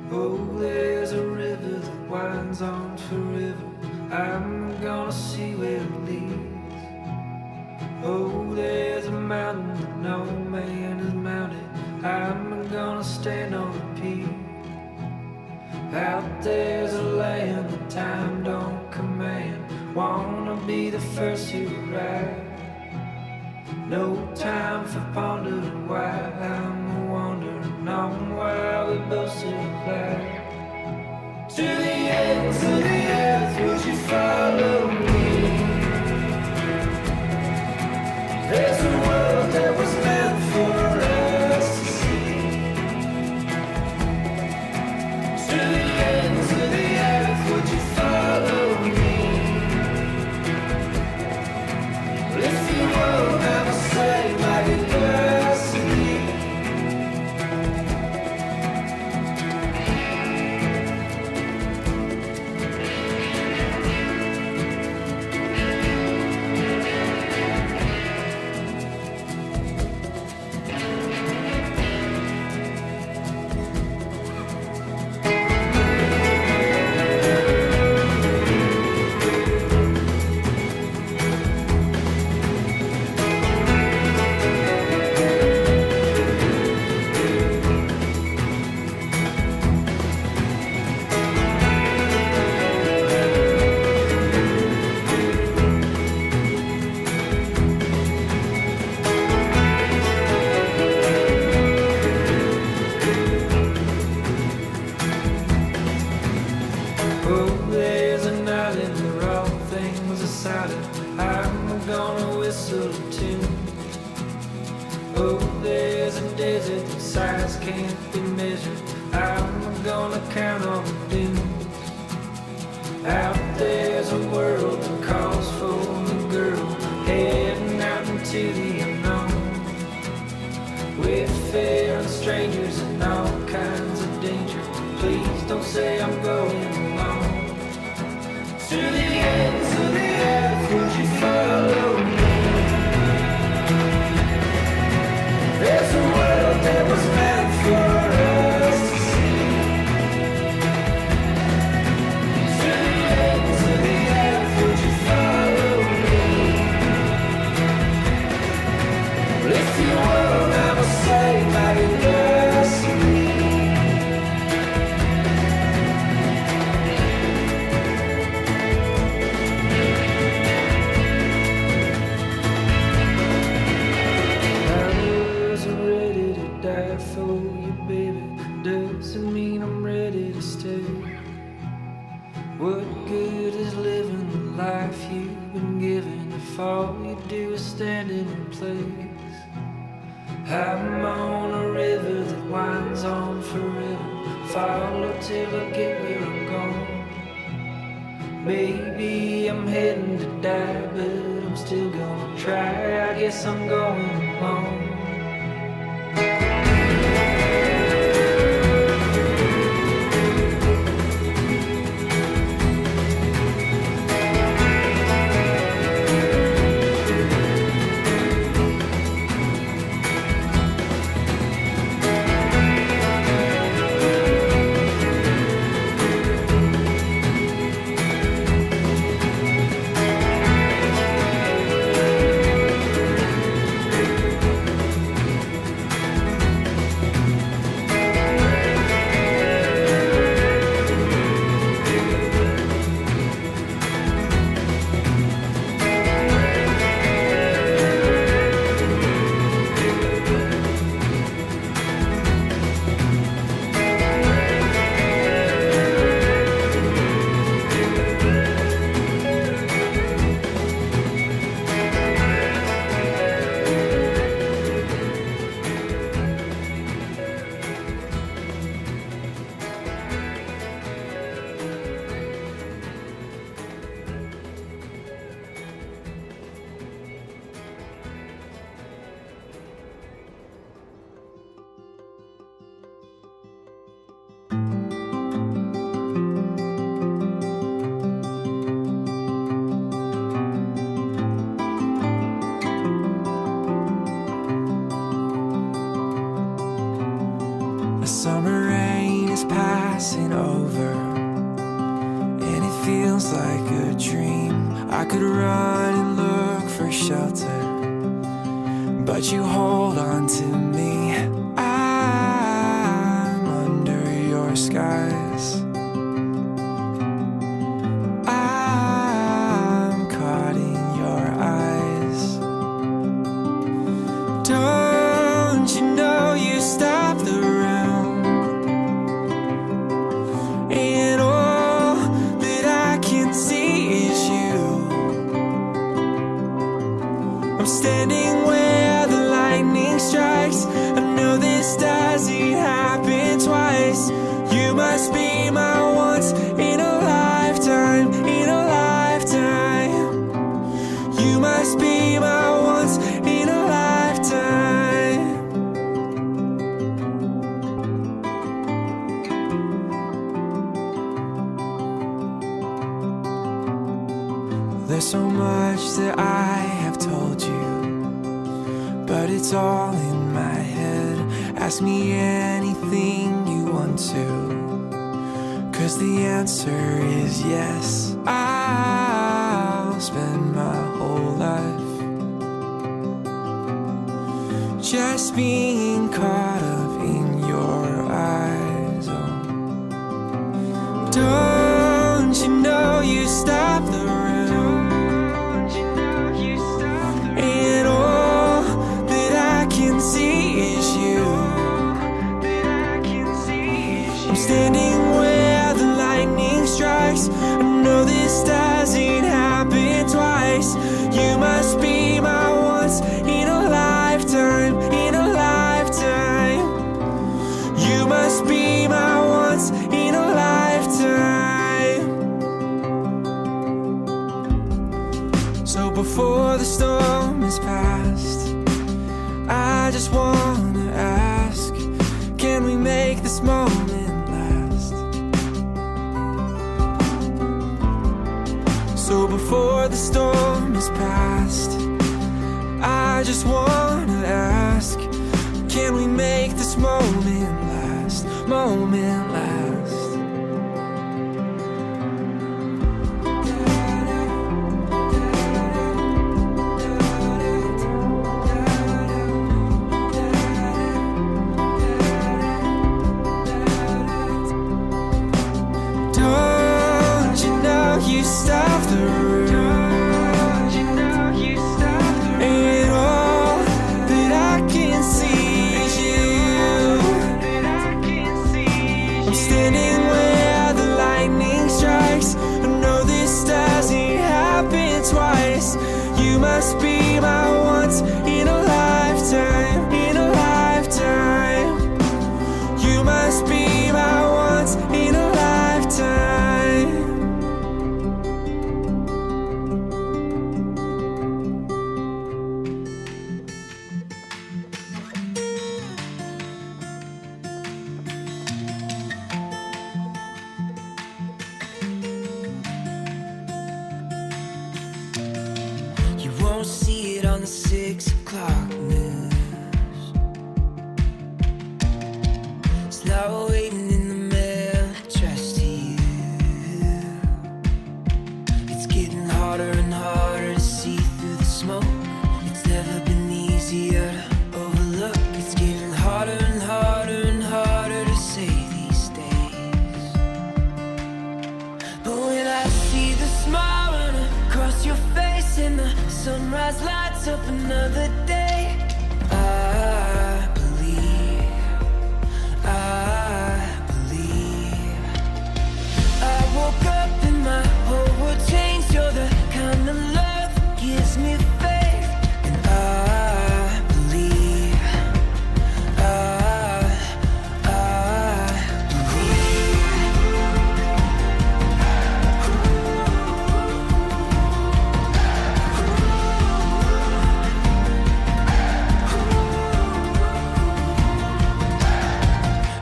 Oh, there's a river that winds on forever. I'm gonna see where it leads. Oh, there's a mountain that no man has mounted. I'm gonna stand on the peak. Out there's a land that time don't command. Wanna be the first to arrive. No time for pondering why. I'm wondering on why we both still alive. To the ends of the earth, would you follow me? There's a world that was meant for us to see. To the ends of the earth, would you follow me? If you won't ever say my goodbyes to me. Oh, there's an island where all things are silent. I'm gonna whistle a tune. Oh, there's a desert that size can't be measured. I'm gonna count all the dunes. Out there's a world that calls for the girl, heading out into the unknown. With fear and strangers and all kinds of danger. Please don't say I'm going alone. To the ends of the earth, would you follow me? There's a world that was meant for us to see. To the ends of the earth, would you follow me? If you won't ever say my goodbyes to me. Die for you, baby. Doesn't mean I'm ready to stay. What good is living the life you've been given if all you do is stand in place? I'm on a river that winds on forever. Follow till I get where I'm going. Maybe I'm heading to die, but I'm still gonna try. I guess I'm going alone. passing over, and it feels like a dream. I could run and look for shelter, but you hold on to me. I'm under your skies. I'm caught in your eyes. Don't you know you stop the round, and all that I can see is you. I'm standing where the lightning strikes. I know this doesn't happen twice. You must be my once in a lifetime, in a lifetime. You must be my once in a lifetime. There's so much that I have told you, but it's all in my head. Ask me anything you want to, 'cause the answer is yes. I'll spend my whole life just being caught up in your eyes. Oh, don't you know you stop the room, and all that I can see is you. I'm standing where the lightning strikes. I know this doesn't happen twice. You must be my once in a lifetime, in a lifetime. You must be my once in a lifetime. So before the storm is past, I just wanna ask, can we make this moment last? So before the storm is past, I just wanna ask, can we make this moment last? Moment last. Don't you know you stop the room, and all that I can see is you. I'm standing where the lightning strikes. I know this doesn't happen twice. You must be my once in a lifetime, in a lifetime. You must be my once in a lifetime. You won't see it on the 6 o'clock news. It's now waiting in the mail addressed to you. It's getting harder and harder to see through the smoke. It's never been easier to overlook. It's getting harder and harder and harder to say these days. But when I see the smile run across your face and the sunrise lights up another day, I believe, I believe. I woke up and my whole world changed. You're the kind of love that gives me faith, and I believe, I believe.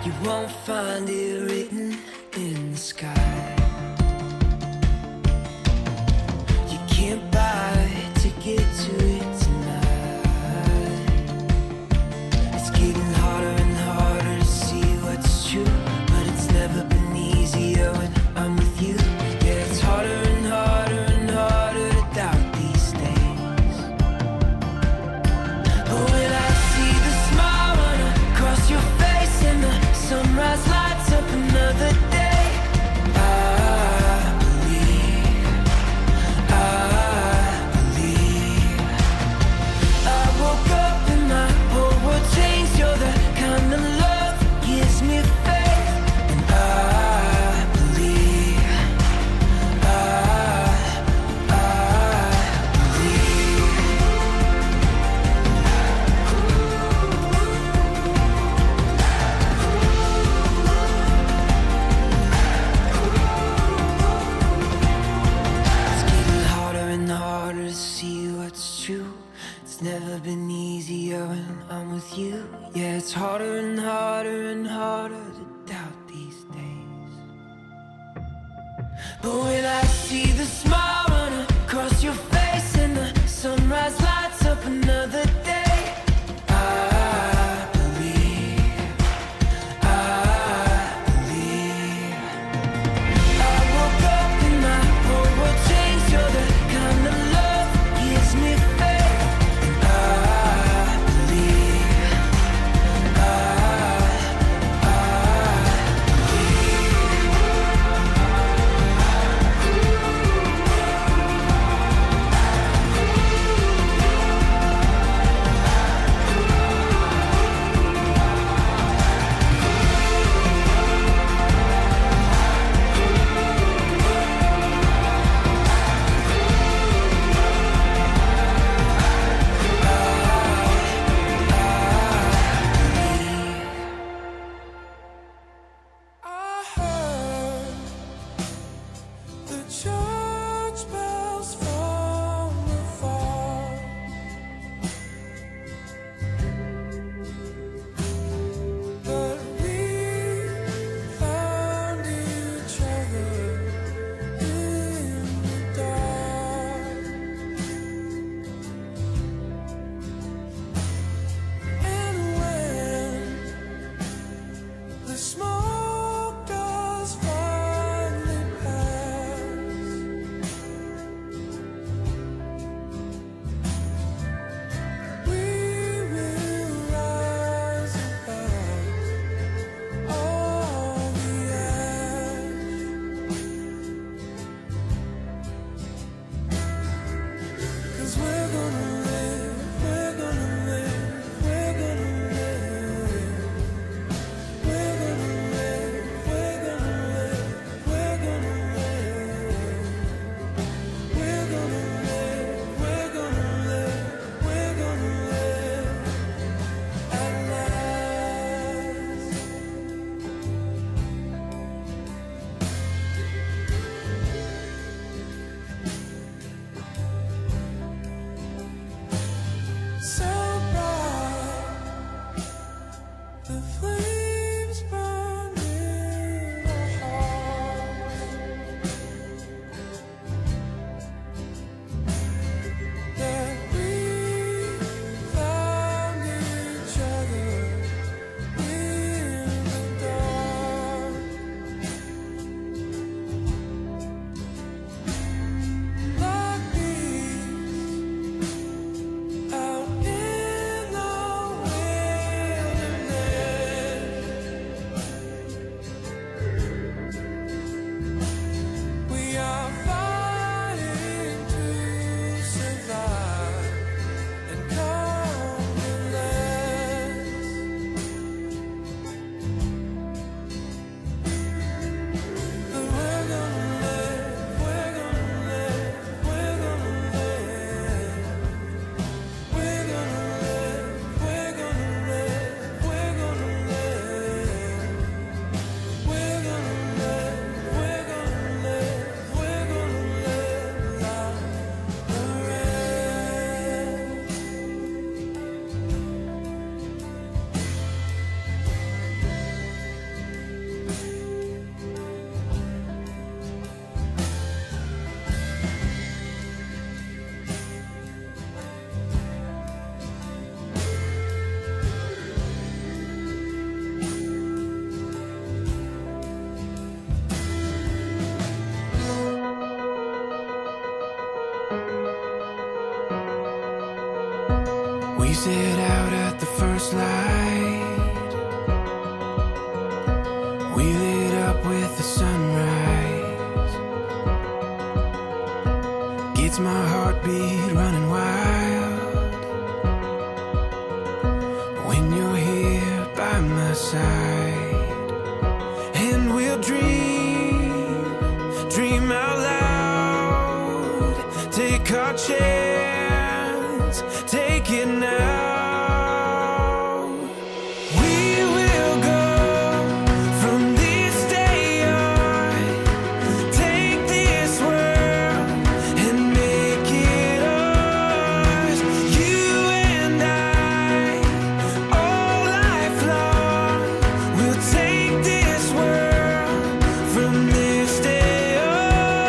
You won't find it written in the sky. You can't buy a ticket to it tonight. It's getting harder and harder to see what's true, but it's never been But when I see the smile run across your face and the sunrise lights up another day, I believe, I believe. I woke up and my whole world changed. You're the kind of love that gives me faith. I believe, I heard the church bells from afar, but we found each other in the dark. And when the smoke does finally pass, we will rise above all the ash. 'Cause we're gonna live, we're gonna live, we're gonna live. We're gonna live, we're gonna live, we're gonna live. We're gonna live, we're gonna live, we're gonna live at last. So bright, the flames burn in our hearts, that we found each other in the dark. Like bees out in the wilderness, we are fighting to survive and come to last. But we're gonna live, we're gonna live, we're gonna live. We're gonna live, we're gonna live, we're gonna live. We're gonna live, we're gonna live, we're gonna live like the rest. We set out at the first light. We lit up with the sunrise. Gets my heartbeat running wild when you're here by my side. And we'll dream out loud. Take our chance, take it now. We will go from this day on. Take this world and make it ours. You and I, all lifelong, we'll take this world from this day on.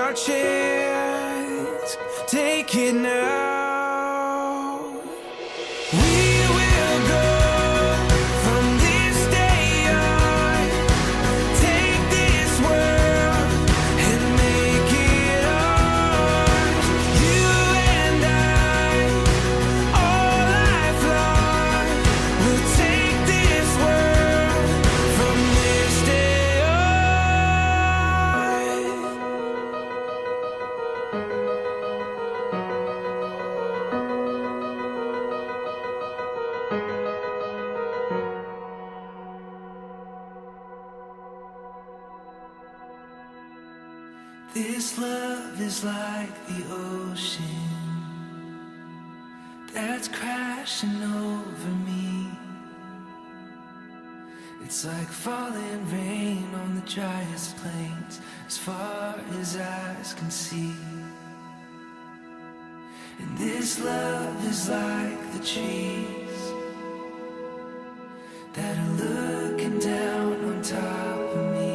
our chance, take it now. We will go from this day on, take this world and make it ours. You and I, all lifelong, will take this world from this day on. This love is like the ocean that's crashing over me. It's like falling rain on the driest plains, as far as eyes can see. And this love is like the trees that are looking down on top of me.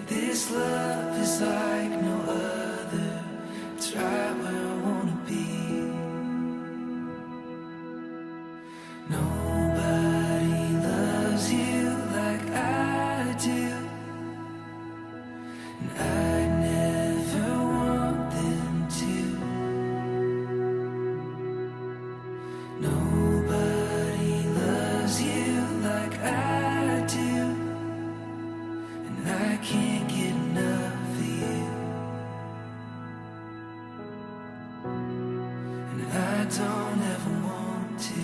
This love is like no other. It's right where I wanna be. Nobody loves you like I do, and I never want them to. Nobody loves you like I do, and I can't get enough of you. And I don't ever want to.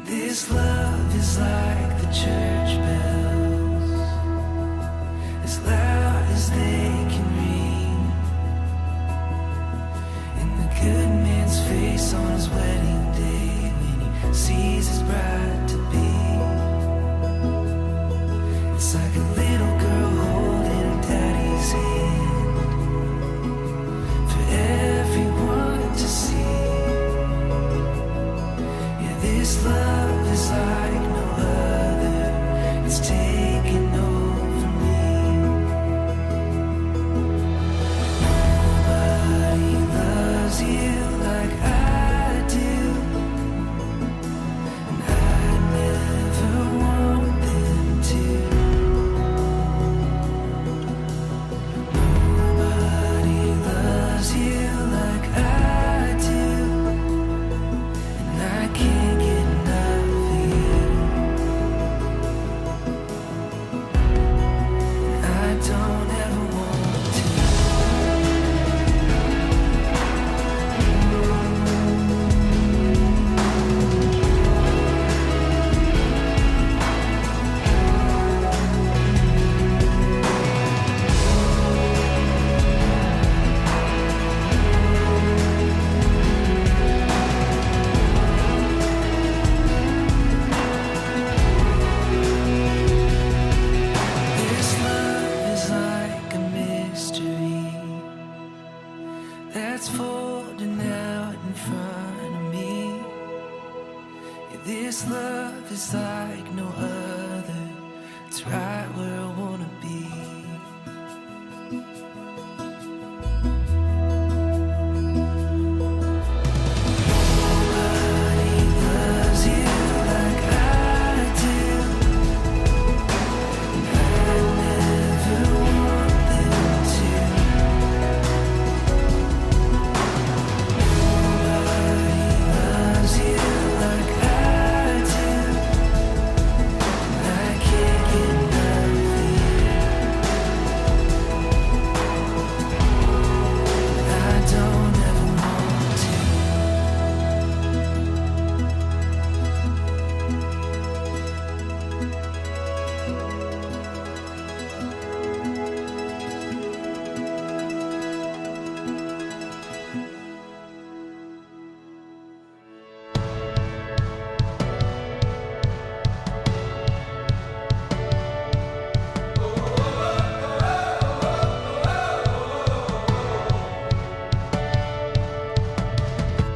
This love is like the church bells, as loud as they can ring, in the good man's face on his wedding day, when he sees his bride to be. It's like a little girl holding her daddy's hand for everyone to see. Yeah, this love is like no other. It's taking over me. Nobody loves you like I do, and I never want them to. Nobody loves you like I do, and I can't get enough of you. And I don't ever want to. This love is like a mystery that's folding out in front of me. Yeah, this love is like no other. It's right where I wanna be. Nobody loves you like I do, and I never want them to. Nobody loves you like I do, and I can't get enough of you. And I don't ever want to.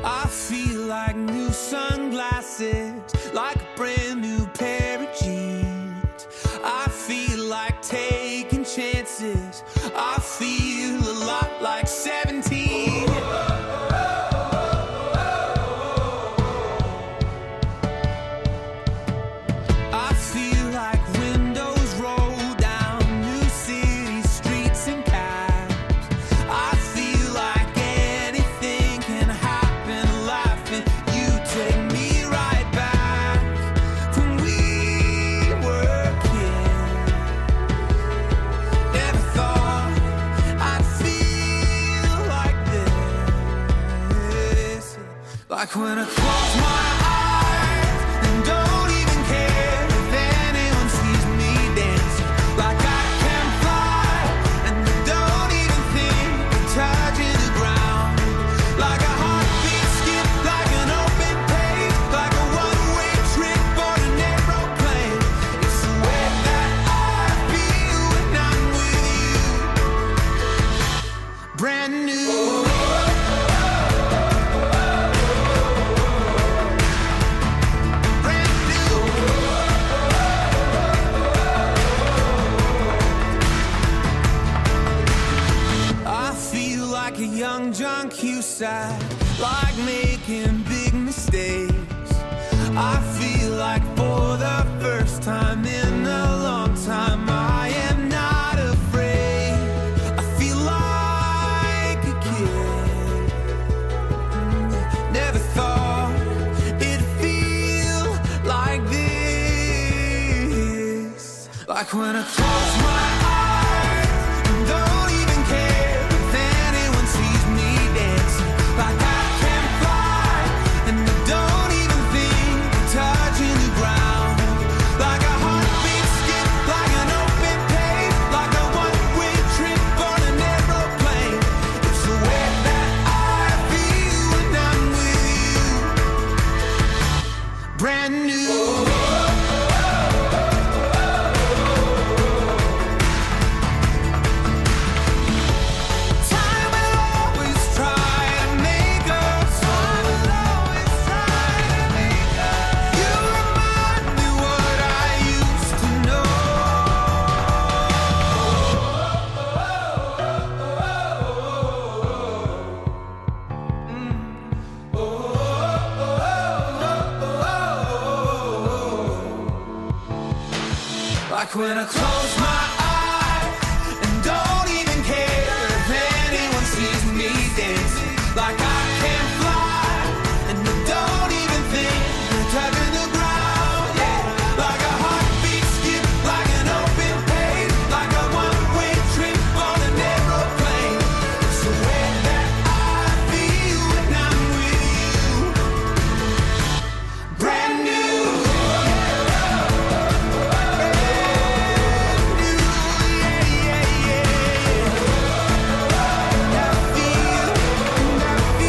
I feel like new sunglasses, like a brand new pair of jeans. Like when I close my eyes and don't even care if anyone sees me dancing. Like I can fly and I don't even think of touching the ground. Like a heartbeat skip, like an open page, like a one-way trip on an aeroplane. It's the way that I feel when I'm with you. Brand new. Like a young John Cusack, like making big mistakes. I feel like for the first time in a long time I am not afraid. I feel like a kid. Never thought it'd feel like this. Like when I close my eyes and don't even care. Like I can fly and I don't even think of touching the ground. Like a heartbeat skip, like an open page, like a one-way trip on an aeroplane. It's the way that I feel when I'm with you. Brand new. Like when I close my eyes and don't even care if anyone sees me dancing. Like I can fly and I don't even think of touching the ground. Yeah, like a heartbeat skip, like an open page, like a one-way trip on an aeroplane. It's the way that I feel when I'm with you. Brand new. I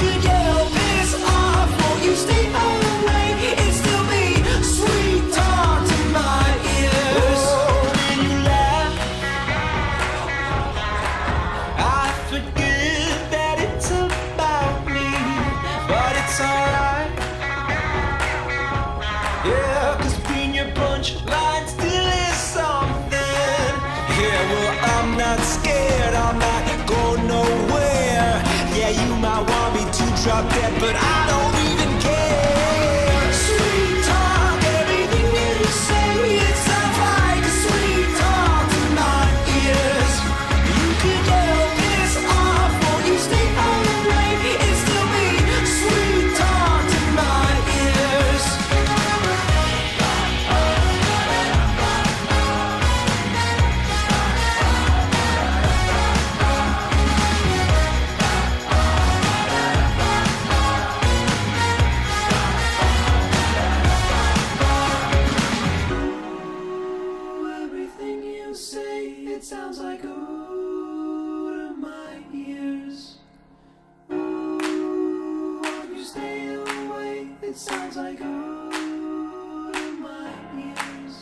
could yell piss off, won't you stay away? It's still me, sweet talk to my ears. Oh, when you laugh, I forget that it's about me, but it's alright. Yeah, 'cause being your punchline still is something. Yeah, well, I'm not scared, I'm not going nowhere. Yeah, you might want me to drop dead, but I don't even care. Sweet talk, everything you say, it sounds like a sweet talk to my ears. You could yell piss off, won't you stay away? It's still me, sweet talk to my ears. Everything you say, it sounds like ooh to my ears. Ooh, won't you stay away? It sounds like ooh to my ears.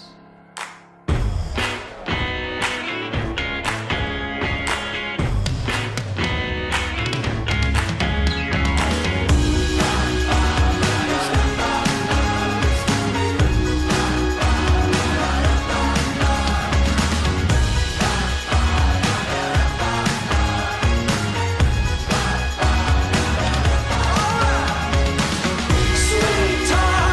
Sweet talk,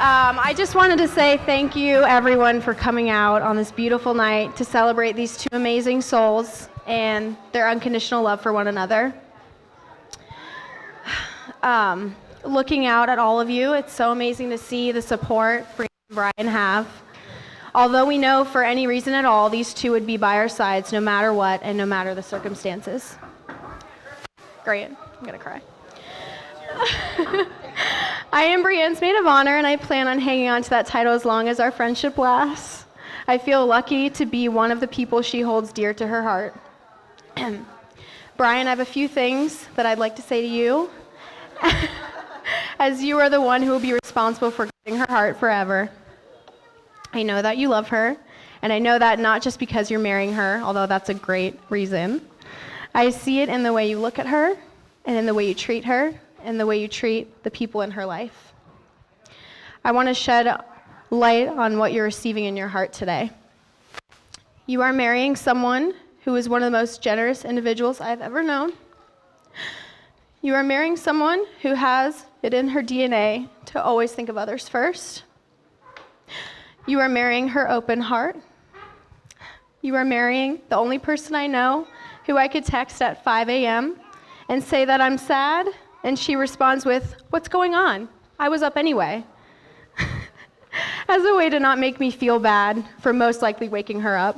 I just wanted to say thank you, everyone, for coming out on this beautiful night to celebrate these two amazing souls and their unconditional love for one another. Looking out at all of you, it's so amazing to see the support Brianne and Brian have. Although we know for any reason at all, these two would be by our sides no matter what and no matter the circumstances. Great, I'm gonna cry. I am Brianne's maid of honor, and I plan on hanging on to that title as long as our friendship lasts. I feel lucky to be one of the people she holds dear to her heart. Brian, I have a few things that I'd like to say to you, as you are the one who will be responsible for guarding her heart forever. I know that you love her, and I know that not just because you're marrying her, although that's a great reason. I see it in the way you look at her, and in the way you treat her, and the way you treat the people in her life. I want to shed light on what you're receiving in your heart today. You are marrying someone who is one of the most generous individuals I've ever known. You are marrying someone who has it in her DNA to always think of others first. You are marrying her open heart. You are marrying the only person I know who I could text at 5 a.m. and say that I'm sad, and she responds with, "What's going on? I was up anyway." As a way to not make me feel bad for most likely waking her up.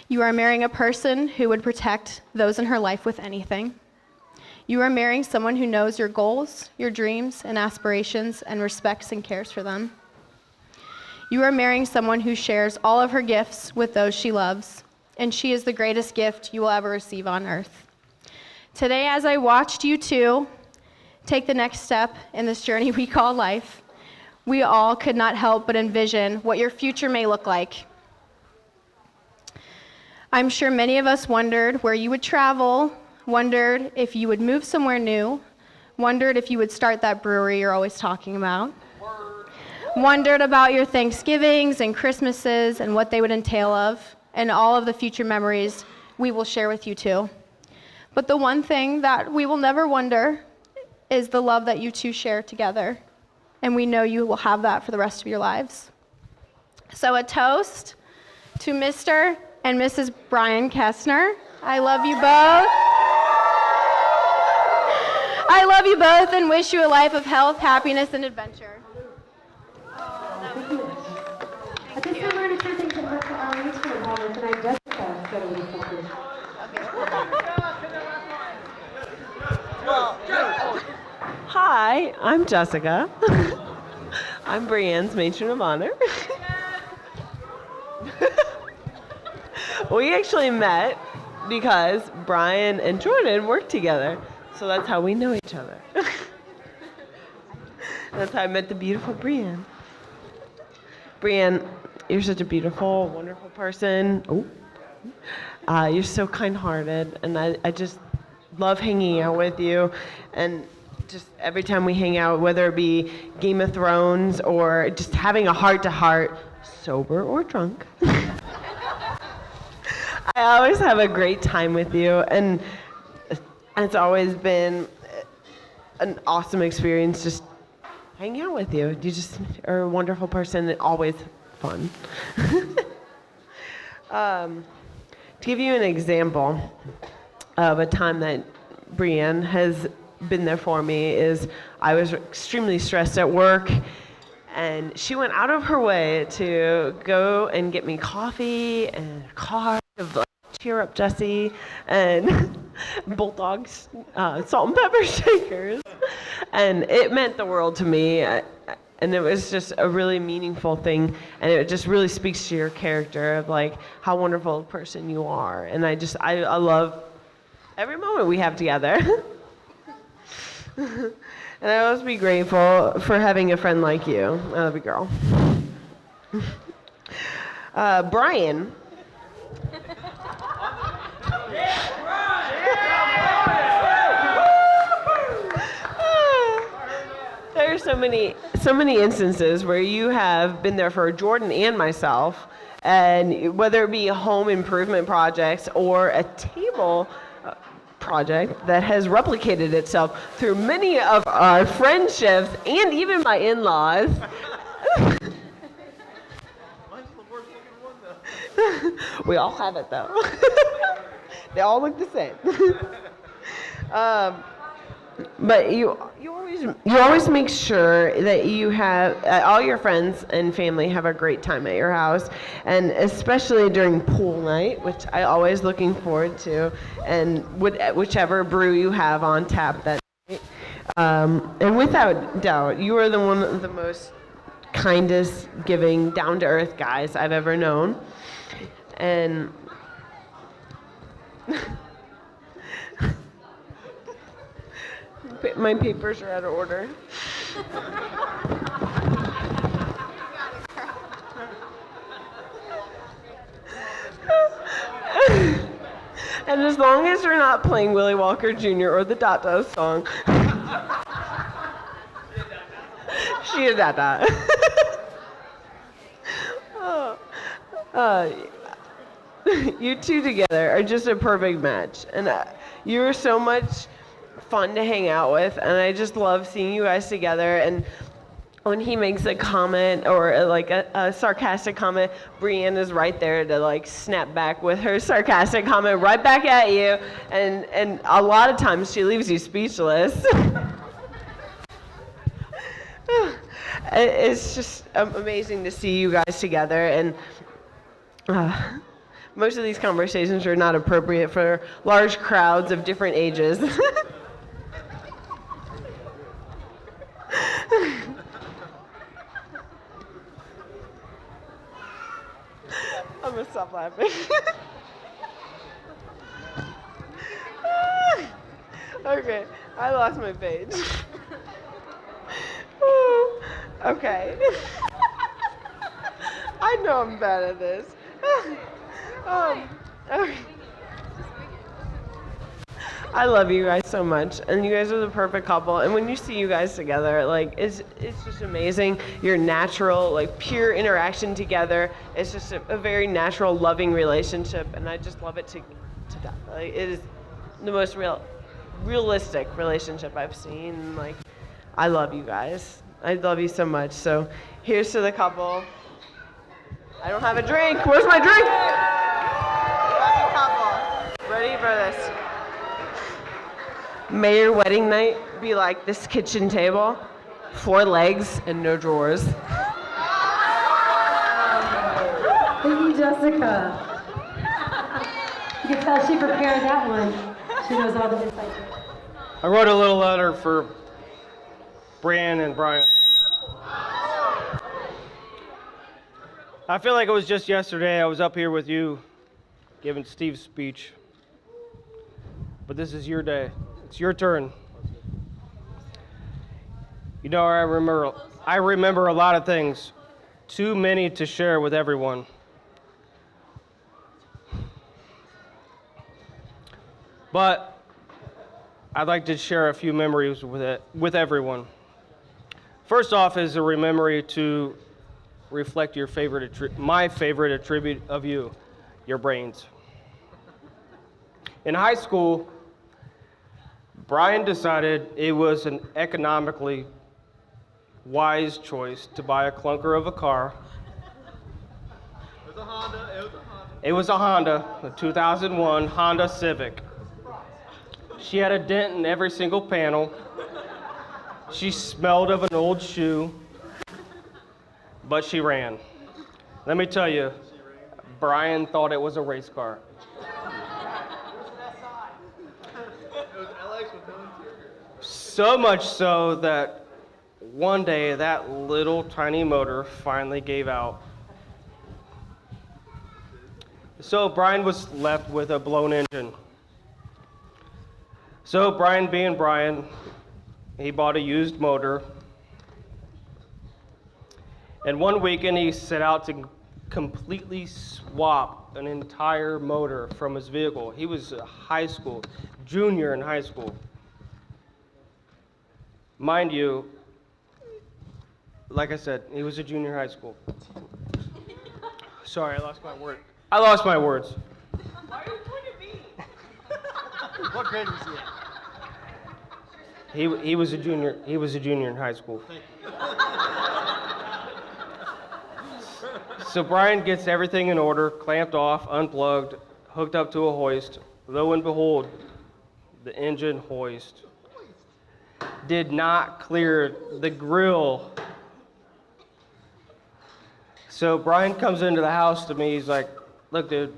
You are marrying a person who would protect those in her life with anything. You are marrying someone who knows your goals, your dreams, and aspirations, and respects and cares for them. You are marrying someone who shares all of her gifts with those she loves, and she is the greatest gift you will ever receive on earth. Today, as I watched you two take the next step in this journey we call life, we all could not help but envision what your future may look like. I'm sure many of us wondered where you would travel, wondered if you would move somewhere new, wondered if you would start that brewery you're always talking about, wondered about your Thanksgivings and Christmases and what they would entail of, and all of the future memories we will share with you too. But the one thing that we will never wonder is the love that you two share together. And we know you will have that for the rest of your lives. So a toast to Mr. and Mrs. Brian Kestner. I love you both. I love you both and wish you a life of health, happiness, and adventure. At this time, we're going to turn things over to our instrument performance, and I just said a little something. Hi, I'm Jessica. I'm Brianne's matron of honor. We actually met because Brian and Jordan work together, so that's how we know each other. That's how I met the beautiful Brianne. Brianne, you're such a beautiful, wonderful person. You're so kind-hearted, and I just love hanging out with you. And just every time we hang out, whether it be Game of Thrones or just having a heart-to-heart, sober or drunk, I always have a great time with you, and it's always been an awesome experience just hanging out with you. You just are a wonderful person and always fun. To give you an example of a time that Brianne has been there for me is I was extremely stressed at work, and she went out of her way to go and get me coffee and a card of cheer up Jesse and Bulldogs salt and pepper shakers, and it meant the world to me, and it was just a really meaningful thing, and it just really speaks to your character of like how wonderful a person you are, and I love every moment we have together. And I always be grateful for having a friend like you. I love you, girl. Brian. There are so many instances where you have been there for Jordan and myself, and whether it be home improvement projects or a table project that has replicated itself through many of our friendships and even my in-laws. We all have it though. They all look the same. But you always make sure that you have all your friends and family have a great time at your house, and especially during pool night, which I always looking forward to, and whichever brew you have on tap that night. And without doubt, you are one of the most kindest, giving, down-to-earth guys I've ever known. And my papers are out of order. And as long as you're not playing Willie Walker Jr. or the Dada song. She is Dada. You two together are just a perfect match. And you're so much fun to hang out with, and I just love seeing you guys together. And when he makes a comment or like a sarcastic comment, Brianne is right there to like snap back with her sarcastic comment right back at you, and a lot of times she leaves you speechless. It's just amazing to see you guys together, and most of these conversations are not appropriate for large crowds of different ages. I'm gonna stop laughing. Okay, I lost my page. Okay. I know I'm bad at this. Okay. I love you guys so much, and you guys are the perfect couple. And when you see you guys together, like it's just amazing. Your natural, like pure interaction together. It's just a very natural, loving relationship, and I just love it to death. Like, it is the most realistic relationship I've seen. Like, I love you guys. I love you so much. So here's to the couple. I don't have a drink. Where's my drink? Happy couple. Ready for this? May your wedding night be like this kitchen table, 4 legs and no drawers. Thank you, Jessica. You can tell she prepared that one. She knows all the insight. I wrote a little letter for Brianne and Brian. I feel like it was just yesterday I was up here with you giving Steve's speech. But this is your day. It's your turn. You know, I remember a lot of things, too many to share with everyone. But I'd like to share a few memories with everyone. First off is a memory to reflect my favorite attribute of you, your brains. In high school, Brian decided it was an economically wise choice to buy a clunker of a car. It was a Honda, a 2001 Honda Civic. She had a dent in every single panel. She smelled of an old shoe, but she ran. Let me tell you, Brian thought it was a race car. So much so that one day that little tiny motor finally gave out. So Brian was left with a blown engine. So Brian being Brian, he bought a used motor. And one weekend he set out to completely swap an entire motor from his vehicle. He was a junior in high school. Mind you, like I said, he was a junior in high school. Sorry, I lost my words. Why are you pointing at me? What grade was he in? He was a junior. He was a junior in high school. So Brian gets everything in order, clamped off, unplugged, hooked up to a hoist. Lo and behold, the engine hoist did not clear the grill. So Brian comes into the house to me. He's like, "Look, dude,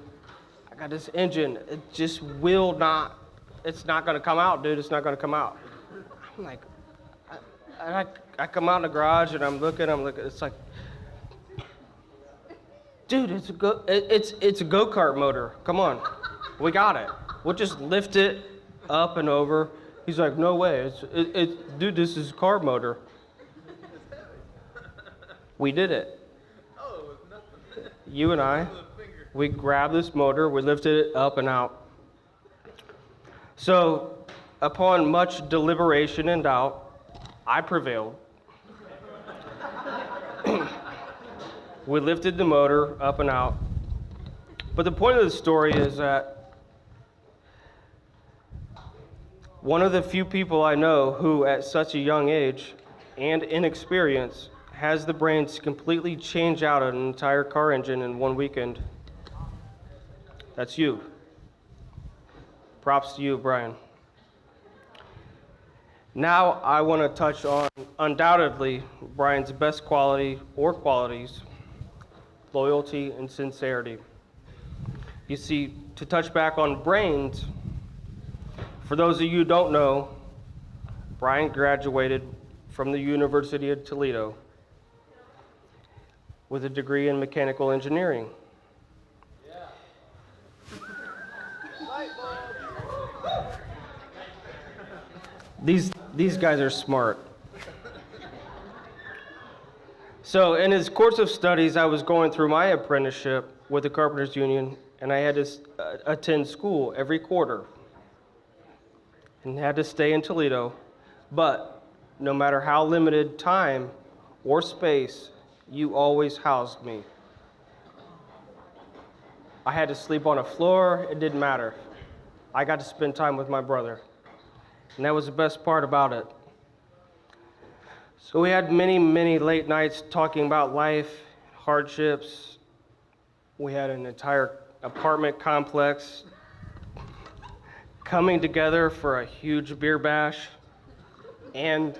I got this engine. It just will not. It's not gonna come out, dude. It's not gonna come out." I'm like, I come out in the garage and I'm looking. It's like, dude, it's a go-kart motor. Come on, we got it. We'll just lift it up and over. He's like, "No way. Dude, this is a car motor." We did it. You and I, we grabbed this motor, we lifted it up and out. So, upon much deliberation and doubt, I prevailed. We lifted the motor up and out. But the point of the story is that one of the few people I know who, at such a young age and inexperience, has the brains to completely change out an entire car engine in one weekend. That's you. Props to you, Brian. Now I want to touch on, undoubtedly, Brian's best quality or qualities, loyalty and sincerity. You see, to touch back on brains, for those of you who don't know, Brian graduated from the University of Toledo with a degree in mechanical engineering. These guys are smart. So in his course of studies, I was going through my apprenticeship with the Carpenters Union, and I had to attend school every quarter and had to stay in Toledo. But no matter how limited time or space, you always housed me. I had to sleep on a floor, it didn't matter. I got to spend time with my brother. And that was the best part about it. So we had many, many late nights talking about life, hardships. We had an entire apartment complex coming together for a huge beer bash and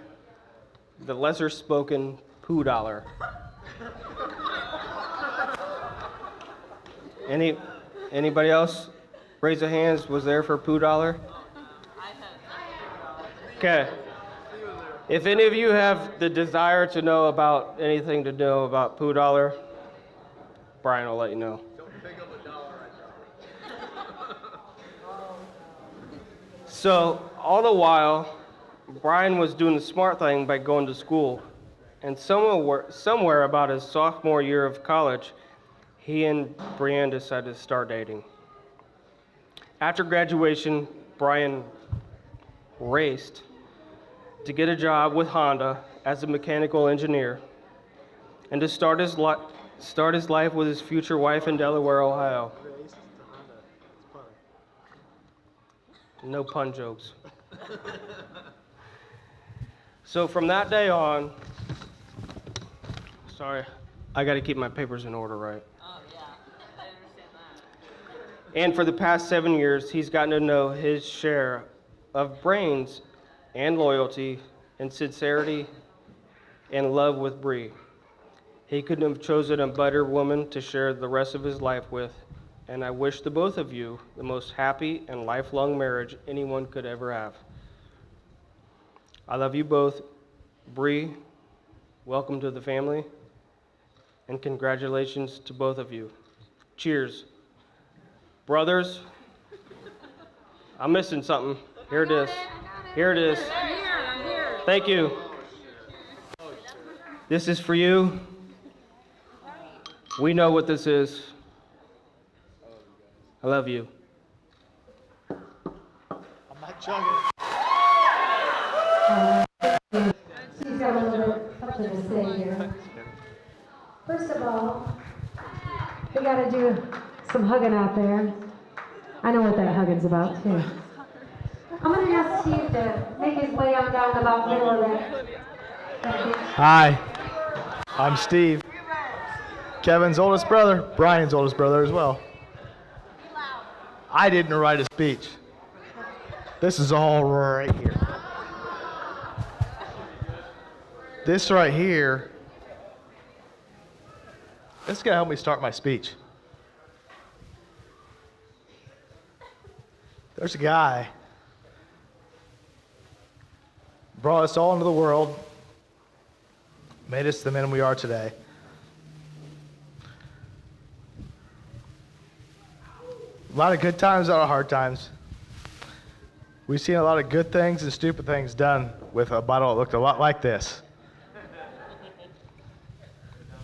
the lesser spoken poo dollar. Anybody else raise their hands, was there for poo dollar? Okay. If any of you have the desire to know about anything to know about poo dollar, Brian will let you know. Don't pick up a dollar So all the while, Brian was doing the smart thing by going to school. And somewhere about his sophomore year of college, he and Brianne decided to start dating. After graduation, Brian raced to get a job with Honda as a mechanical engineer and to start his life with his future wife in Delaware, Ohio. No pun jokes. So from that day on, sorry, I got to keep my papers in order, right? Oh, yeah, I understand that. And for the past 7 years, he's gotten to know his share of brains and loyalty and sincerity and love with Bree. He couldn't have chosen a better woman to share the rest of his life with, and I wish the both of you the most happy and lifelong marriage anyone could ever have. I love you both. Bree, welcome to the family, and congratulations to both of you. Cheers. Brothers, I'm missing something. Here it is. Here it is. Thank you. This is for you. We know what this is. I love you. I'm not chugging. She's got a little bit something to say here. First of all, we got to do some hugging out there. I know what that hugging's about, too. I'm going to ask Steve to make his way on down about middle of that. Hi, I'm Steve. Kevin's oldest brother, Brian's oldest brother as well. I didn't write a speech. This is all right here. This right here, this is going to help me start my speech. There's a guy brought us all into the world, made us the men we are today. A lot of good times, a lot of hard times. We've seen a lot of good things and stupid things done with a bottle that looked a lot like this.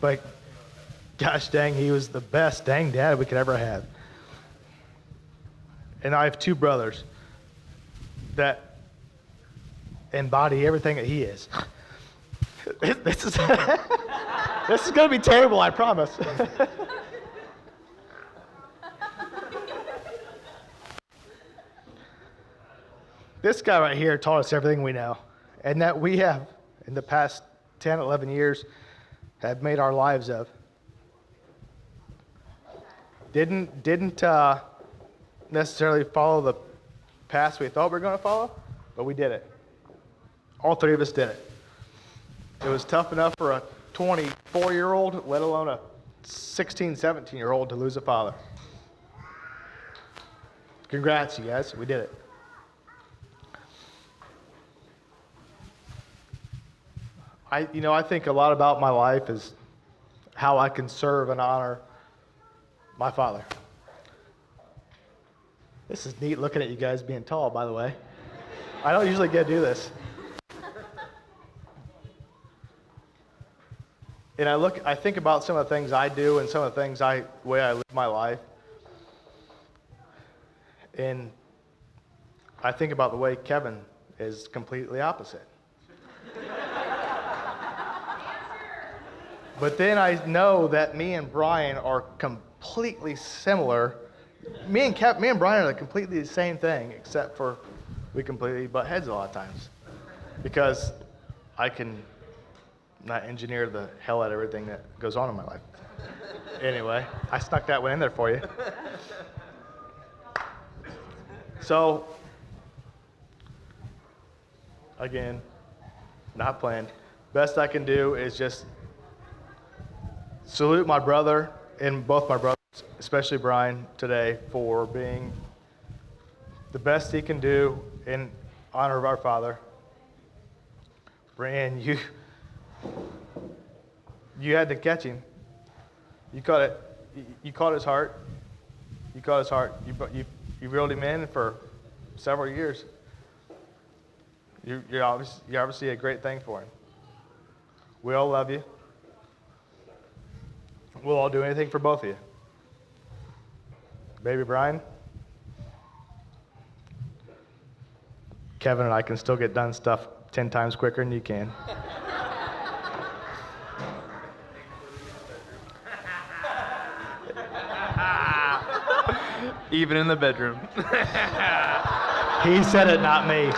But gosh dang, he was the best dang dad we could ever have. And I have two brothers that embody everything that he is. This is this is going to be terrible, I promise. This guy right here taught us everything we know, and that we have, in the past 10, 11 years, have made our lives of. Didn't necessarily follow the path we thought we were going to follow, but we did it. All three of us did it. It was tough enough for a 24-year-old, let alone a 16, 17-year-old to lose a father. Congrats, you guys. We did it. I think a lot about my life is how I can serve and honor my father. This is neat looking at you guys being tall, by the way. I don't usually get to do this. And I think about some of the things I do and some of the things way I live my life. And I think about the way Kevin is completely opposite. But then I know that me and Brian are completely similar. Me and Brian are completely the same thing, except for we completely butt heads a lot of times. Because I can not engineer the hell out of everything that goes on in my life. Anyway, I snuck that one in there for you. So, again, not planned. Best I can do is just salute my brother and both my brothers, especially Brian, today for being the best he can do in honor of our father. Brianne, you had to catch him. You caught it. You caught his heart. You caught his heart. You reeled him in for several years. You're obviously a great thing for him. We all love you. We'll all do anything for both of you. Baby Brian, Kevin and I can still get done stuff 10 times quicker than you can. Even in the bedroom. He said it, not me.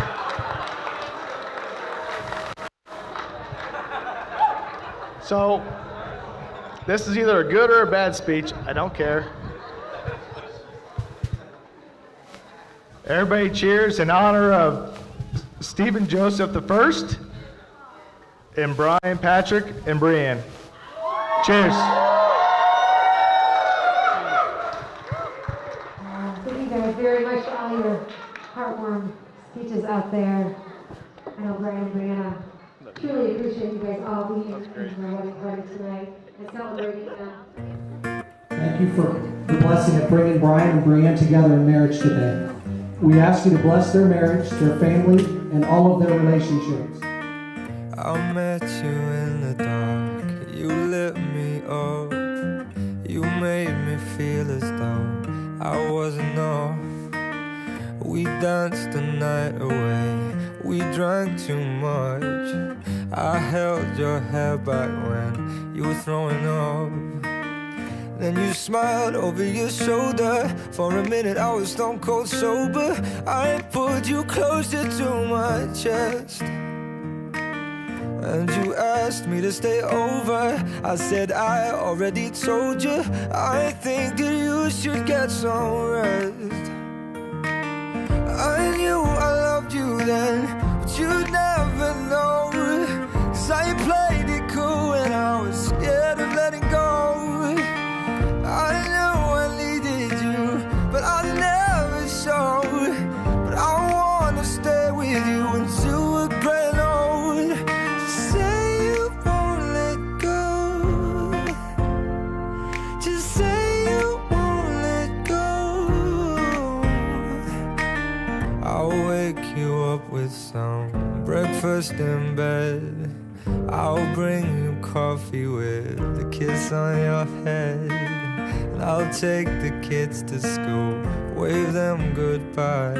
So, this is either a good or a bad speech. I don't care. Everybody cheers in honor of Stephen Joseph I and Brian Patrick and Brianne. Cheers. Thank you guys very much for all your heartwarming speeches out there. I know Brian and Brianna truly appreciate you guys all being in my wedding party tonight and celebrating them. Thank you for the blessing of bringing Brian and Brianne together in marriage today. We ask you to bless their marriage, their family, and all of their relationships. I met you in the dark, you lit me up. You made me feel as though I wasn't off. We danced the night away, we drank too much. I held your hair back when you were throwing up. Then you smiled over your shoulder. For a minute I was stone cold sober. I pulled you closer to my chest, and you asked me to stay over. I said I already told you, I think that you should get some rest. I knew I loved you then, but you'd never know. 'Cause I played it cool and I was scared of letting go. I knew I needed you, but I never showed. But I wanna stay with you until we're gray and old. Just say you won't let go. Just say you won't let go. I'll wake you up with some breakfast in bed. I'll bring you coffee with a kiss on your head. And I'll take the kids to school, wave them goodbye.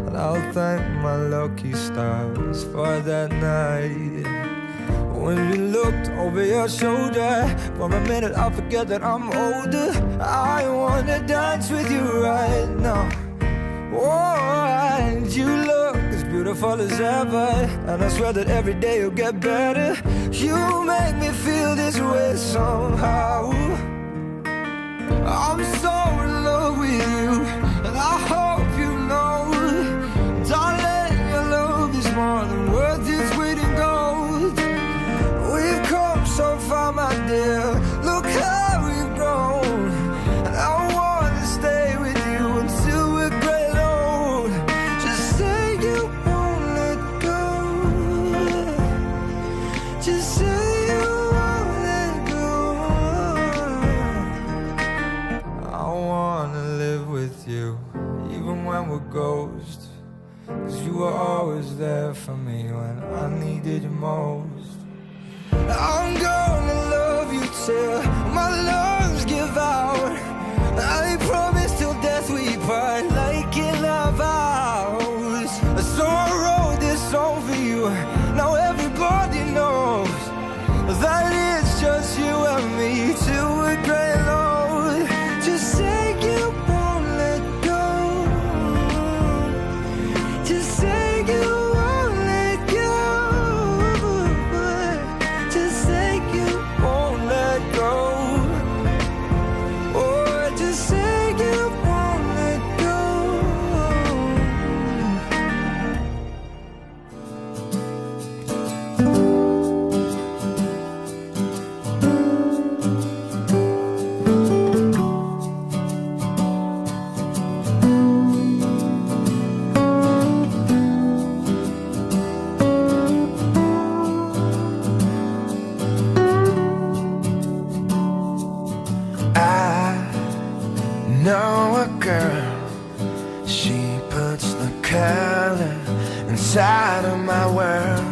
And I'll thank my lucky stars for that night. When you looked over your shoulder, for a minute I forget that I'm older. I wanna dance with you right now. Oh, and you look as beautiful as ever, and I swear that every day you'll get better. You make me feel this way somehow. I'm so in love with you, and I hope you know, darling, your love is more than worth its weight in gold. We've come so far, my dear, look how we've grown. And I wanna stay with you until we're gray and old. Just say you won't let go. Just say you won't let go. I wanna live with you, even when we're ghosts. 'Cause you were always there for me when I needed you most. I'm gonna love you till my lungs give out. I promise till death we part, like in our vows. So I wrote this song for you, now everybody knows that it's just you and me till we're gray and old. Just say you won't let go. Just say you won't let go. Just say you won't let go. Oh, just say you won't let go. I know a girl, she puts the color inside of my world.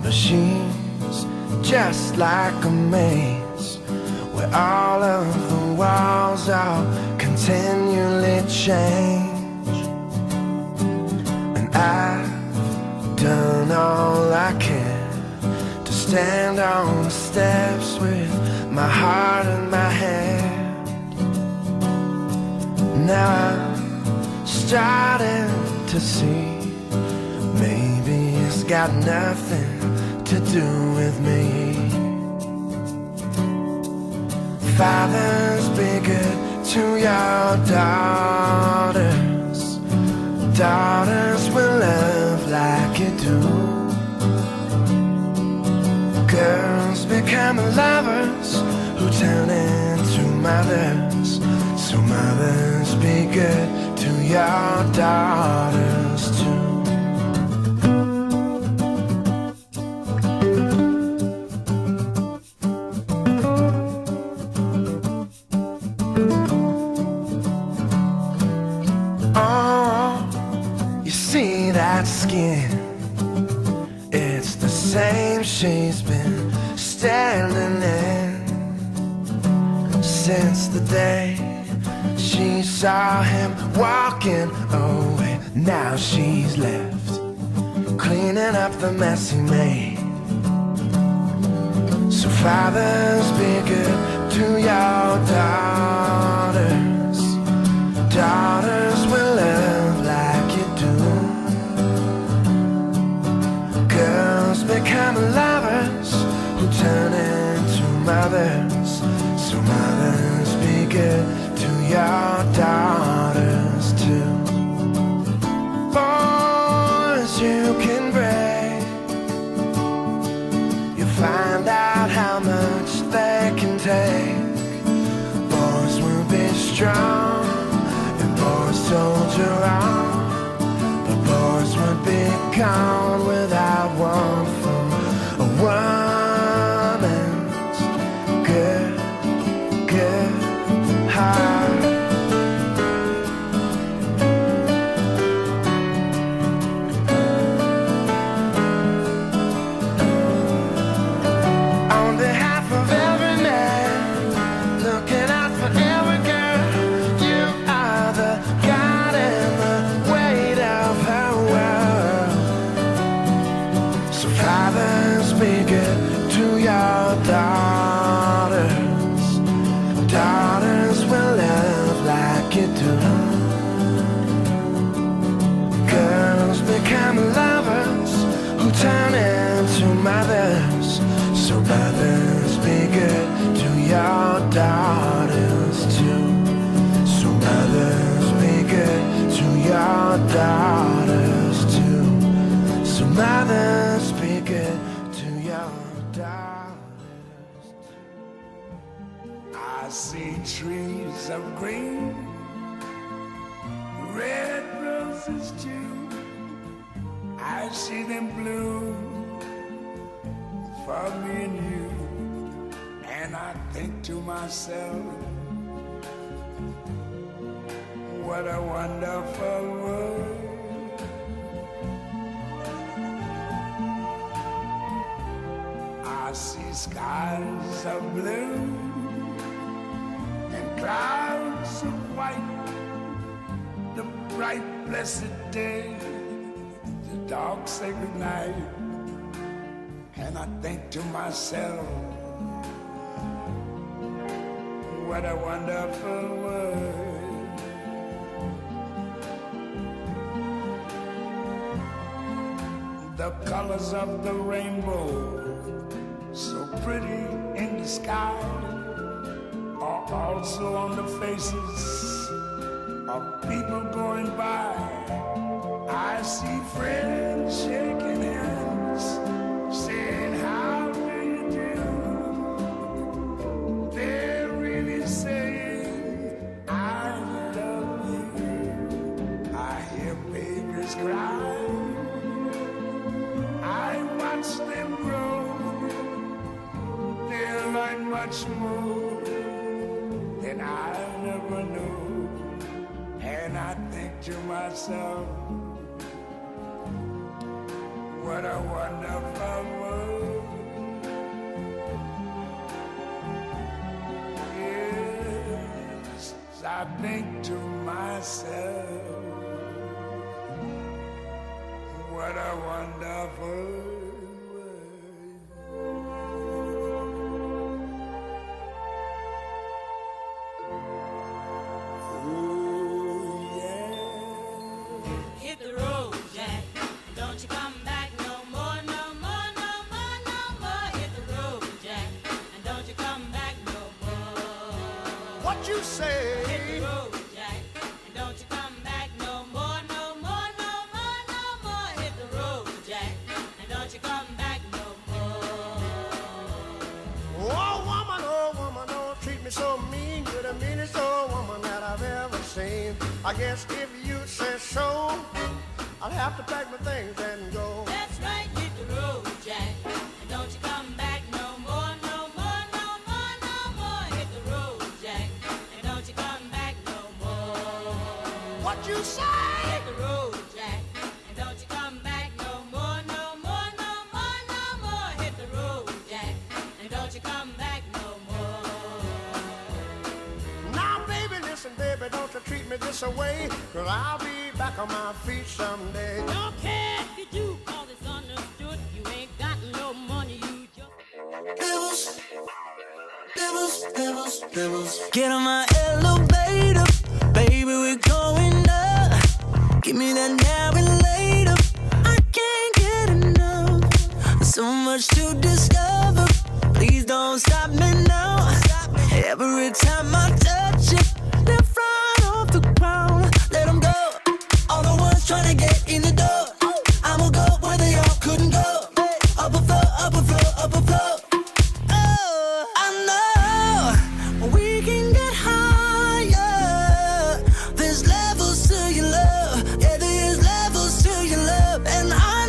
But she's just like a maze, where all of the walls are continually change. And I've done all I can to stand on the steps with my heart in my hand. Now I'm starting to see, maybe it's got nothing to do with me. Fathers, be good to your daughters. Daughters will love like you do. Girls become lovers who turn into mothers. So mothers, be good to your daughters too. Oh, you see that skin? It's the same she's been standing in since the day she saw him walking away. Now she's left cleaning up the mess he made. So fathers, be good to your daughters. Daughters will love like you do. Girls become lovers who turn into mothers. So mothers, be good to your daughters too. Boys you can break, you find out how much they can take. Boys will be strong and boys soldier on, but boys would be gone without one for a woman's good, good heart. On behalf of every man, looking out for every girl, you are the God and the weight of her world. So fathers, be good to your daughters. Daughters will love like you do. Girls become lovers who turn into mothers. So mothers, be good to your daughters too. So mothers, be good to your daughters too. So mothers, be good to your daughters too. I see trees of green, red roses too. I see them bloom for me and you, and I think to myself, what a wonderful world. I see skies of blue and clouds of white, the bright blessed day, the dark sacred night. And I think to myself, what a wonderful world. The colors of the rainbow, so pretty in the sky, are also on the faces of people going by. I see friends shaking hands, saying, how do you do? They're really saying, I love you. I hear babies cry, I watch them grow. They'll learn much more than I never knew. And I think to myself, what a wonderful world. Yes, I think to myself, what a wonderful world. Oh, yeah. Hit the road, Jack. Don't you come back no more, no more, no more, no more. Hit the road, Jack. And don't you come back no more. What you say? Hit the road, Jack. And don't you come back no more, no more, no more, no more. Hit the road, Jack. And don't you come back no more. Oh woman, don't treat me so mean. You're the meanest old woman that I've ever seen. I guess if you say so, I'll have to pack my things and go. That's right, hit the road, Jack. And don't you come back no more, no more, no more, no more. Hit the road, Jack. And don't you come back no more. What you say? Hit the road, Jack. And don't you come back no more, no more, no more, no more. Hit the road, Jack. And don't you come back no more. Now, baby, listen, baby, don't you treat me this away, 'cause I'll be back on my feet someday. Don't care if you do, 'cause it's understood. You ain't got no money, you just... It was Get on my elevator, baby, we're going up. Give me that now and later. I can't get enough. So much to discover. Please don't stop me now. Every time I touch it, they're right off the ground. Let them go. All the ones trying to get in the door. I'ma go where they all couldn't go. Up a floor, up a floor, up a floor. Oh, I know we can get higher. There's levels to your love. Yeah, there's levels to your love. And I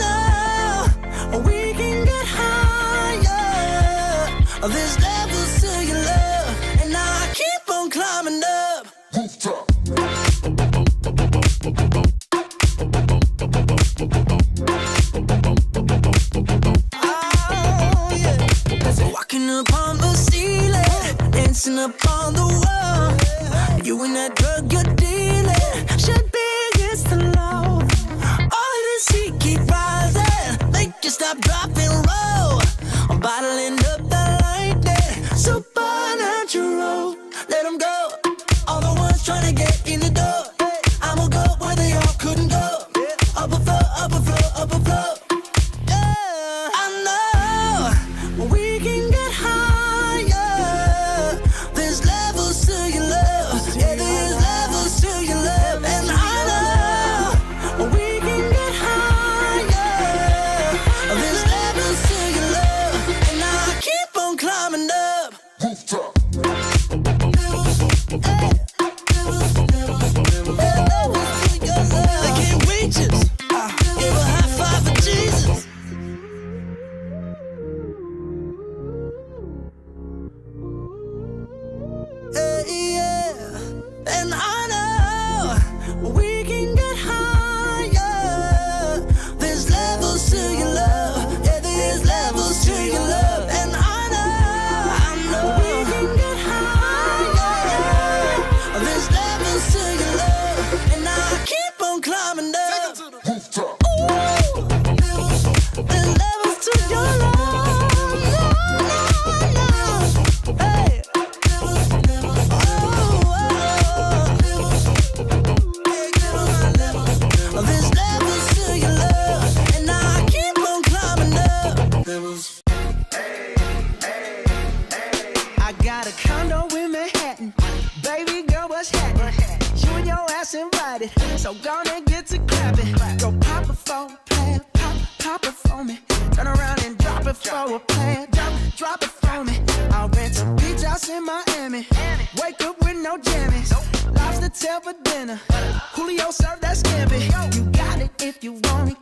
know we can get higher. There's levels to your love. And I keep on climbing up. Oh, yeah. Walking upon the ceiling, dancing upon the wall. You and that drug you're dealing should be against the law. All of this heat keep rising, make you stop, drop, and roll. I'm bottling up the lightning, supernatural. Let them go. All the ones trying to get in the door. I'ma go where they all couldn't go. Up a floor, up a floor, up a floor. Yeah, I know we can get higher. There's levels to your love. Yeah, there's levels to your love. And I know we can get higher. There's levels to your love. And I keep on climbing up. They can't reach us. Give a high five for Jesus. Yeah. And I know we can get higher. There's levels to your love. Yeah, there's levels to your love. And I know we can get higher. There's levels to your love. And I keep on climbing up. Ooh, there's levels to your love. Hey. There's levels to your love, and I keep on climbing up. I got a condo in Manhattan. Baby girl, what's happening? You and your ass invited, so gonna get to clapping. Go pop it for a plan, pop it for me. Turn around and drop it for a plan, drop it for me. I'll rent a beach house in Miami. Wake up with no jammies. Lobster tail for dinner. Julio served that scampi. You got it if you want it.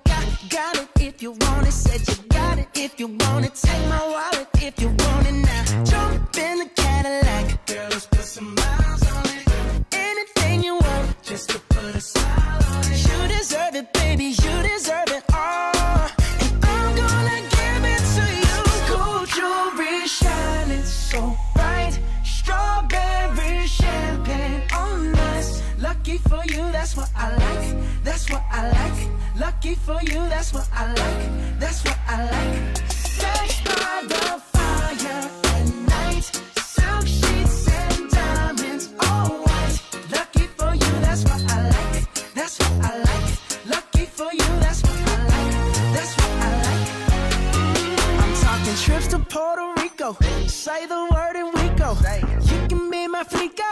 Got it if you want it. Said you got it if you want it. Take my wallet if you want it now. Jump in the Cadillac. Girl, let's put some miles on it. Anything you want, just to put a smile on it. You deserve it, baby. You deserve it all. And I'm gonna give it to you. Gold jewelry shining so bright. Strawberry champagne on us. Lucky for you, that's what I like. That's what I like. Lucky for you, that's what I like. That's what I like. Sex by the fire at night. Silk sheets and diamonds, all white. Lucky for you, that's what I like. That's what I like. Lucky for you, that's what I like. That's what I like. I'm talking trips to Puerto Rico. Say the word and we go. You can be my flica.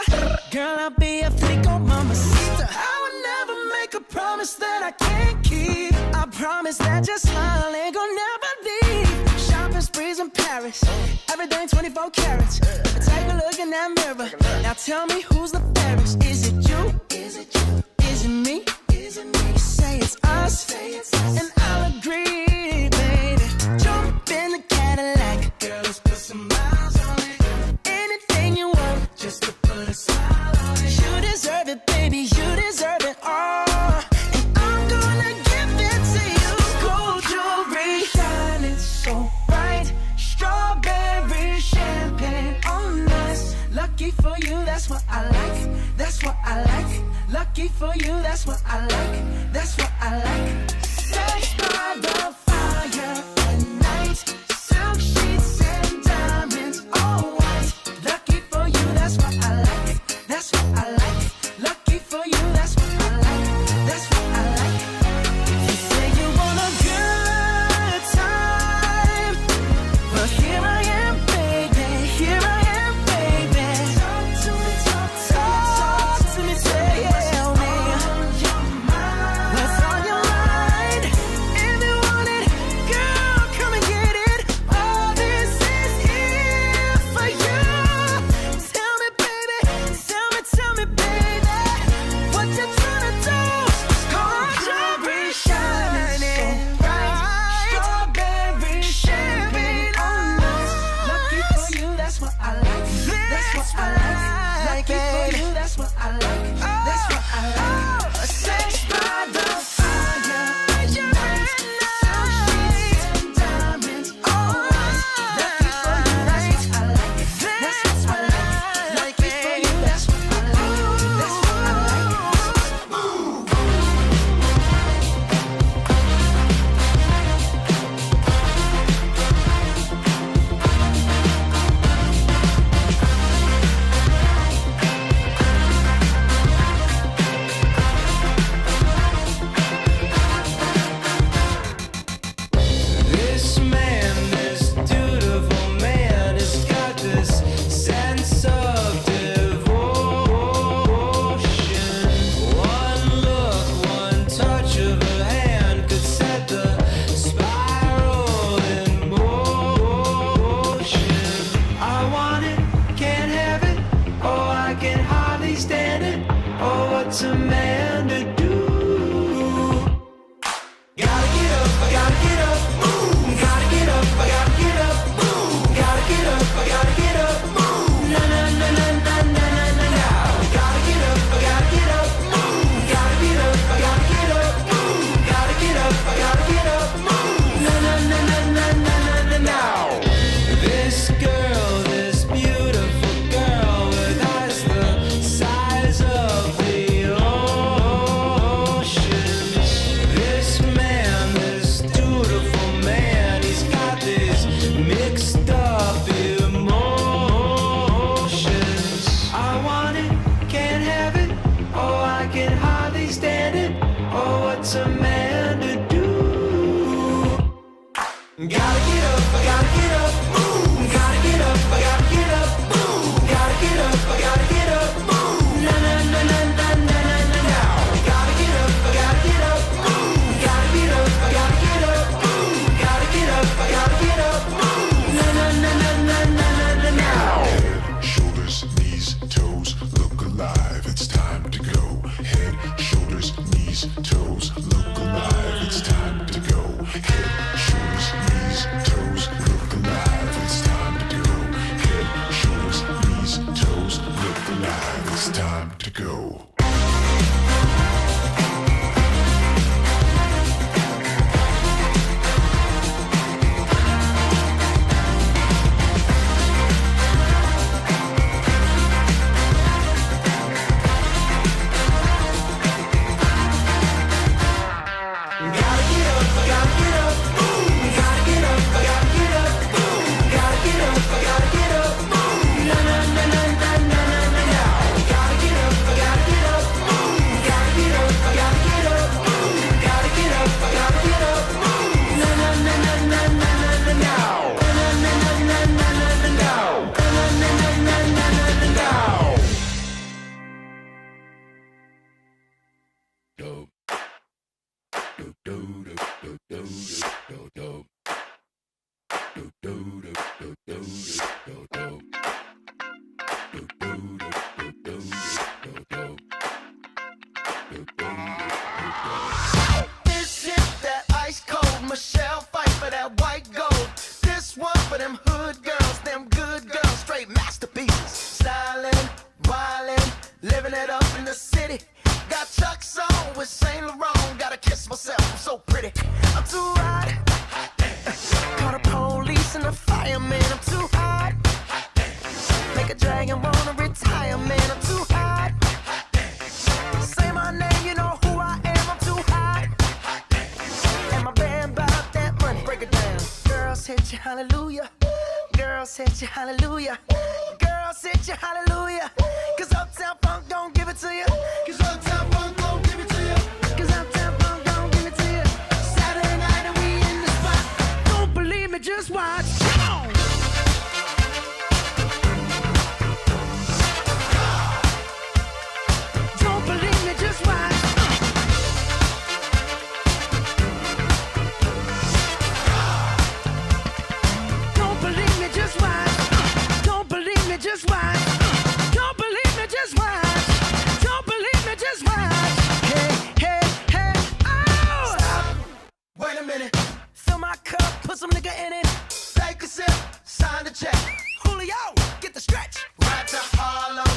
Girl, I'll be a flico, mamacita. I would never make a promise that I can't keep. I promise that your smile ain't gonna never leave. Shopping sprees in Paris. Everything 24 carats. Take a look in that mirror. Now tell me who's the fairest. Is it you? Is it you? Is it me? Is it me? You say it's us. And I'll agree, baby. Jump in the Cadillac. Girl, let's put some miles on it. Anything you want, just to put a smile on it. You deserve it, baby. You deserve it all. And I'm gonna give it to you. Gold jewelry shining so bright. Strawberry champagne on us. Lucky for you, that's what I like. That's what I like. Lucky for you, that's what I like. That's what I like. Sex by the fire at night. Silk sheets and diamonds, all white. Lucky can't have it. Oh, I can hardly stand it. Oh, what's a man to do? Gotta get up, I gotta get up, move. Gotta get up, I gotta get up, move. Gotta get up, I gotta get up, move. Na na na na na na na na na. Gotta get up, I gotta get up, move. Gotta get up, I gotta get up, move. Gotta get up, I gotta get up, move. Na na na na na na na na. Head, shoulders, knees, toes, look alive. It's time to go. Head, shoulders, knees, toes, look alive. It's time to go. Head, shoulders, knees, toes, look alive. It's time to go. Head, shoulders, knees, toes, look alive. It's time to go. This shit that ice cold. Michelle fight for that white gold. This one for them hood girls, them good girls, straight masterpieces. Stylin', wildin', living it up in the city. Got Chuck's on with Saint Laurent. Gotta kiss myself, I'm so pretty. I'm too hot. Call the police and the fireman. I'm too hot. Make a dragon wanna retire, man. I'm too hot. Say my name, you know who I am. I'm too hot. And my band bought that money. Break it down. Girls hit you, hallelujah. Girls hit you, hallelujah. Girls hit you, hallelujah. Cause Uptown Funk don't give it to you. Cause Uptown Funk don't give it to you. Cause Uptown Funk don't give it to you. Saturday night and we in the spot. Don't believe me, just watch. Come on. Don't believe me, just watch. Don't believe me, just watch. Don't believe me, just watch. Don't believe me, just watch. Don't believe me, just watch. Hey, hey, hey, oh! Stop. Wait a minute. Fill my cup, put some nigga in it. Take a sip, sign the check. Julio, get the stretch. Right to Harlem,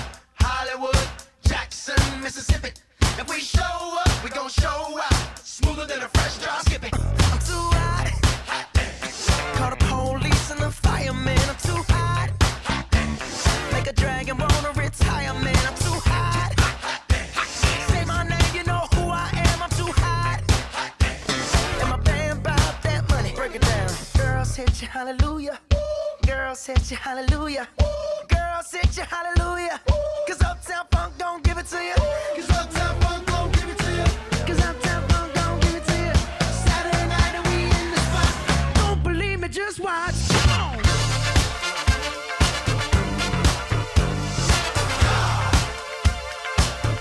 Hollywood, Jackson, Mississippi. If we show up, we gon' show out. Smoother than a fresh drop. Skip it. I'm too hot. Call the police and the fireman. I'm too hot. Make a dragon wanna retire, man. I'm too hot. Say my name, you know who I am. I'm too hot. And my band bought that money. Break it down. Girls hit you, hallelujah. Girls hit you, hallelujah. Girls hit you, hallelujah. Cause Uptown Funk don't give it to you. Cause Uptown Funk don't give it to you. Cause Uptown Funk don't give it to you. Saturday night and we in the spot. Don't believe me, just watch. Come on.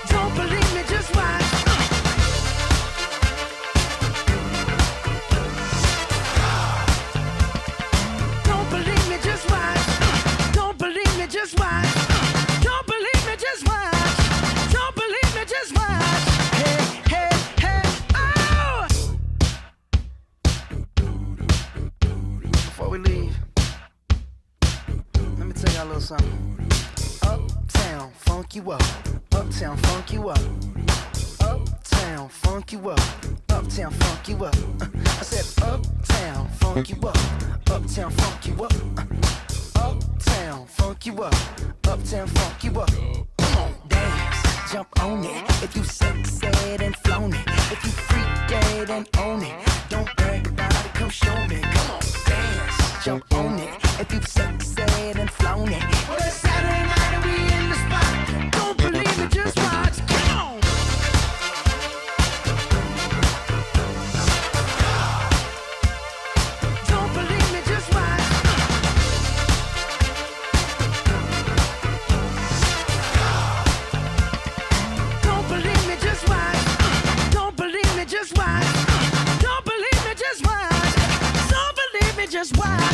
Don't believe me, just watch. Don't believe me, just watch. Don't believe me, just watch. Don't believe me, just watch. Don't believe me, just watch. Hey, hey, hey, oh! Before we leave, let me tell y'all a little something. Uptown, funk you up. Uptown, funk you up. Uptown, funk you up. Uptown, funk you up. I said uptown, funk you up. Uptown, funk you up. Uptown, funk you up. Uptown, funk you up. Come on, dance, jump on it. If you sexed and flown it. If you freak dead and own it. Don't brag about it, come show me. Come on, dance, jump on it. If you sexed and flown it. Well, it's Saturday night and we in the spot. Don't believe it, just why